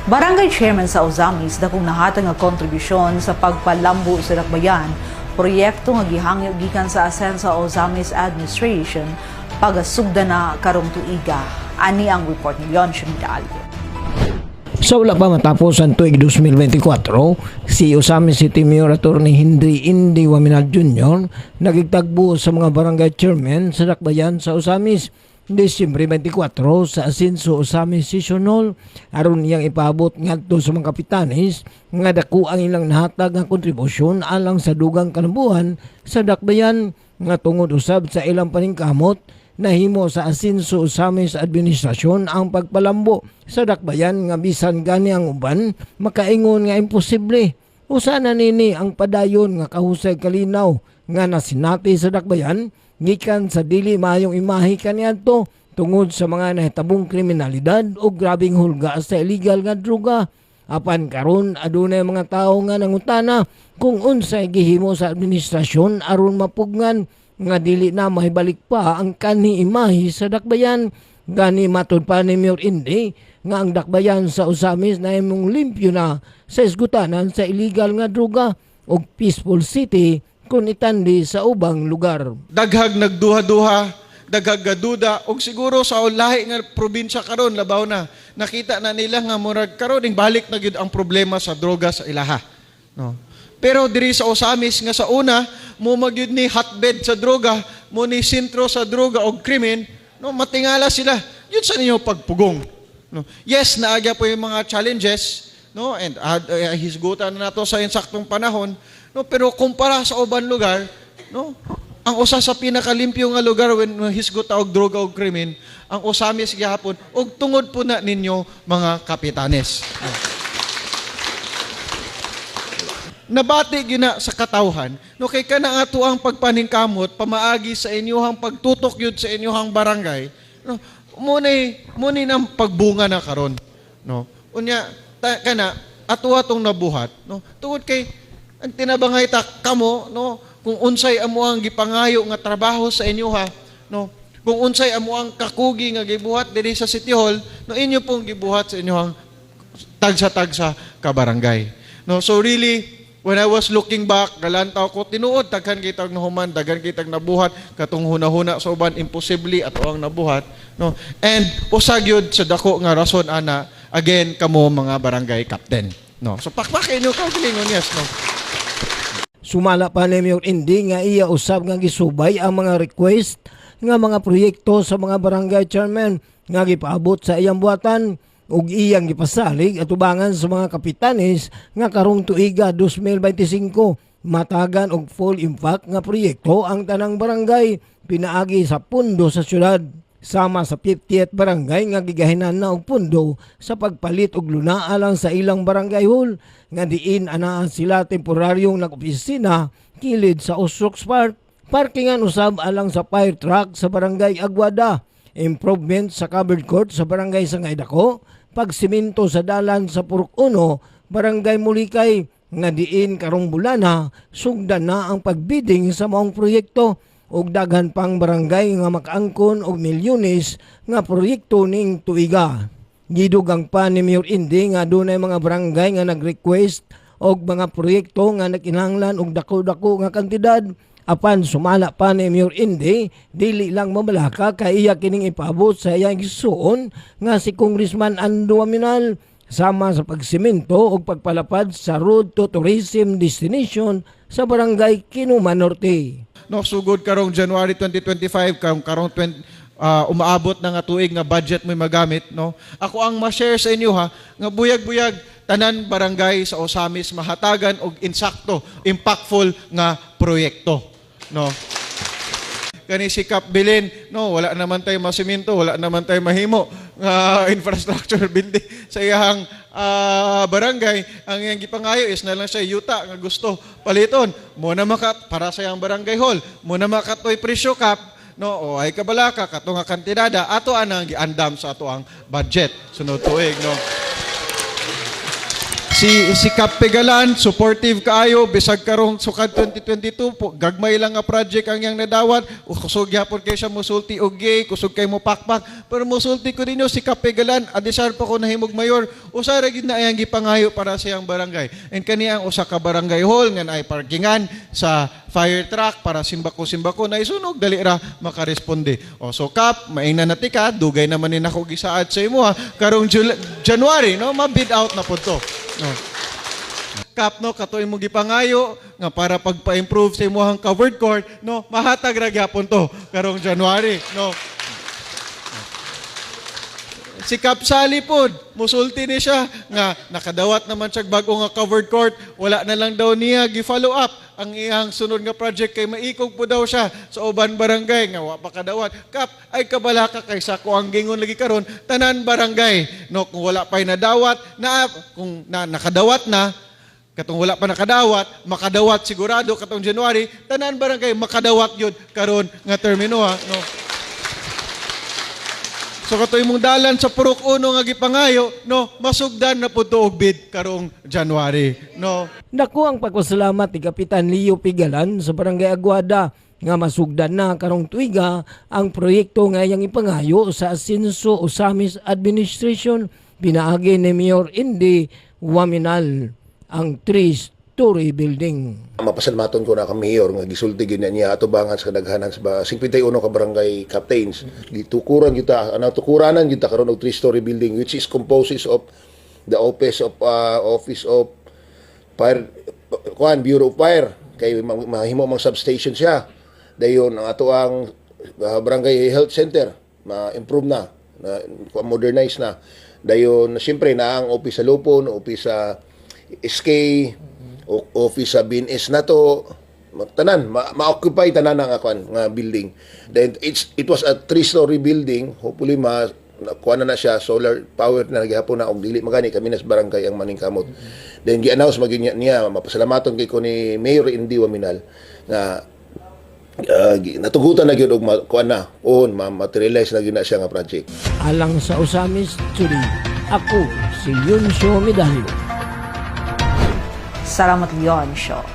Barangay Chairman sa Ozamis dakong nahatag nga kontribusyon sa pagpalambo sa dakbayan, proyekto nga gihangyo gikan sa Asensa Ozamis Administration pagasugda na karong tuiga. Ani ang report ni Leon Shimidalio. Sa wala pa matapos ang tuig 2024, si Ozamis City Mayor Atty. Henry Indy Waminal Jr. nagigtagbo sa mga barangay chairman sa dakbayan sa Ozamis Disyembre 24 sa Asenso Ozamis Session Hall aron iyang ipaabot ngadto sa mga kapitanes nga dako ang ilang nahatag nga kontribusyon alang sa dugang kalambuhan sa dakbayan nga tungod usab sa ilang paningkamot nahimo sa Asenso Ozamis Administrasyon ang pagpalambo sa dakbayan nga bisan gani ang uban makaingon nga imposible. Usa na nini ang padayon nga kahusay kalinaw nga nasinati sa dakbayan gikan sa dili maayong imahe kaniadto tungod sa mga nahitabong kriminalidad o grabing hulga sa illegal nga droga. Apan karon adunay mga tawo nga nangutana kung unsay gihimo sa administrasyon aron mapugngan nga dili na mahibalik pa ang kanhi imahe sa dakbayan. Gani matud pa ni Mayor Indy nga ang dakbayan sa Ozamis na imong limpyo na sa isgutanan sa illegal nga droga ug peaceful city kung itandi sa ubang lugar. Daghag nagduha-duha, daghag gaduda, og siguro sa lahi nga probinsya karon labaw na. Nakita na nila nga murag karon ding balik na gyud ang problema sa droga sa ilaha. No. Pero diri sa Ozamis nga sa una, mo magyud ni hotbed sa droga, mo ni sentro sa droga og krimen, no, matingala sila. Yun sa ninyo pagpugong. No. Yes, naagya po yung mga challenges, no, and hisgutan na nato sa insaktong panahon. No, pero kumpara sa uban lugar, no, ang usa sa pinakalimpyo nga lugar when hisgot og droga og krimen, ang Ozamis gihapon og tungod po na ninyo mga kapitanes. Nabati gina sa katawhan, no, kay kana ato ang pagpaningkamot pamaagi sa inyohang pagtutok yun sa inyohang barangay, no, muni nang pagbunga na karon, no. Unya kana ato atong nabuhat, no, tungod kay ang tinabangay ta kamo, no, kung unsay amo ang gipangayo nga trabaho sa inyo ha, no, kung unsay amo ang kakugi nga gibuhat diri sa City Hall, no, inyo pong gibuhat sa inyohang tagsa-tagsa ka barangay. No, so really when I was looking back, galantaw ko tinuod daghan kitag nahuman, daghan kitag nabuhat katong hunahuna sa uban imposible ato ang nabuhat, no. And usag yun sa dako nga rason ana again kamo mga barangay captain, no. So pakpakin nyo kaugalingon, yes, no. Sumala pa ni Mayor Indy nga iya usab nga gisubay ang mga request nga mga proyekto sa mga barangay chairman nga gipaabot sa iyang buhatan ug iyang gipasalig atubangan sa mga kapitanes nga karong tuiga 2025 matagan og full impact nga proyekto ang tanang barangay pinaagi sa pundo sa syudad. Sama sa 50th barangay nga gigahinan na og pundo sa pagpalit og luna alang sa ilang barangay hall nga diin anaa sila temporaryong nag-opisina kilid sa Osrox Park. Parkingan usab alang sa fire truck sa barangay Aguada, improvement sa covered court sa barangay Sangay Dako, pagsiminto sa dalan sa Purok 1, barangay Mulikay nga diin karong bulana sugdan na ang pagbidding sa maong proyekto ug daghan pang barangay nga makaangkon og milyones nga proyekto ning tuiga. Gidugang pa ni Mayor Indy nga dunay mga barangay nga nag-request og mga proyekto nga nagkinahanglan og dako-dako nga kantidad. Apan sumala pa ni Mayor Indy, dili lang mabalaka kay iya kining ipabot sa iyang gisuon nga si Congressman Ando Waminal sama sa pagsimento og pagpalapad sa road to tourism destination sa barangay Kinuman Norte. No, sugod karong January 2025 karong umaabot na nga tuig nga budget mo magamit, no. Ako ang ma-share sa inyo ha nga buyag-buyag tanan barangay sa Ozamis mahatagan og insakto, impactful nga proyekto, no. Kani si Kap Bilin, no, wala naman tayo masiminto, wala naman tayo mahimo nga infrastructure building sa iyang barangay. Ang iyang gipangayo is na lang siya yuta nga gusto paliton. Muna makat para sa iyang barangay hall, muna makatoy presyo Kap, no, o ay kabalaka kato nga kantidada ato anang giandam sa ato ang budget sunod tuig, no. Si Kap Pegalan, supportive kaayo, bisag karong sukad 2022, po, gagmay lang nga project ang yang nadawat, kusog yapon kay siya musulti og gay, kusog kay mo pakpak, pero musulti ko ninyo si Kap Pegalan, adisar pa ko nahimog mayor, usa ra gid na ayang gipangayo para sa iyang barangay. And kani ang usa ka barangay hall nga naay parkingan sa fire truck para simbako na isunog dali ra makaresponde. O so Kap, maingna na tika, dugay naman ni nako gisaad sa imo ha, karong January no, ma-bid out na pud to. No. Kap no katoy mo gipangayo nga para pagpa-improve sa imong covered court no, mahatag ra gyapon to karong January no. Si Kap Sally pod, musulti ni siya nga nakadawat naman siya bago nga covered court, wala na lang daw niya gi-follow up ang iyang sunod nga project kay maikog po daw siya sa uban barangay nga wa pa kadawat. Kap, ay kabalaka kaysa ko ang gingon lagi karon tanan barangay no, kung wala pa'y nadawat na kung nakadawat na katong wala pa nakadawat, makadawat sigurado katong January, tanan barangay makadawat yun karon nga termino ha no. So katoy mong dalan sa purok uno nga gipangayo no, masugdan na pud og bid karong January no. Naku ang pagpasalamat ni Kapitan Leo Pegalan sa Barangay Aguada nga masugdan na karong tuiga ang proyekto nga iyang ipangayo sa Asenso Osamis Administration pinaagi ni Mayor Indy Waminal ang 3-story building. Mapasalmaton ko na ka mayor nga gisulti gid niya atubangan sa kadaghanan sa 51 ka barangay captains. Gitukuran kita tukuranan kita karon og 3-story building which is composed of the office of fire Bureau of Fire kay mahimo mang substation siya. Dayon ang ato ang barangay health center ma-improve na modernize na. Dayon siyempre na ang office sa Lupon, office sa SK, office sa BNS na to, tanan, ma-occupy tanan nga building. Then it was a 3-story building, hopefully kuha na siya, solar power na naghihapon na, og dili magani kami na sa barangay ang maningkamot. Then gi-announce maging niya, mapasalamaton kay ko ni Mayor Indy Waminal, na natugutan na gyud og kuha na, materialize na gyud na siya nga project. Alang sa Osamis Today, ako si Yunsho Medallo. Salamat Leon Show.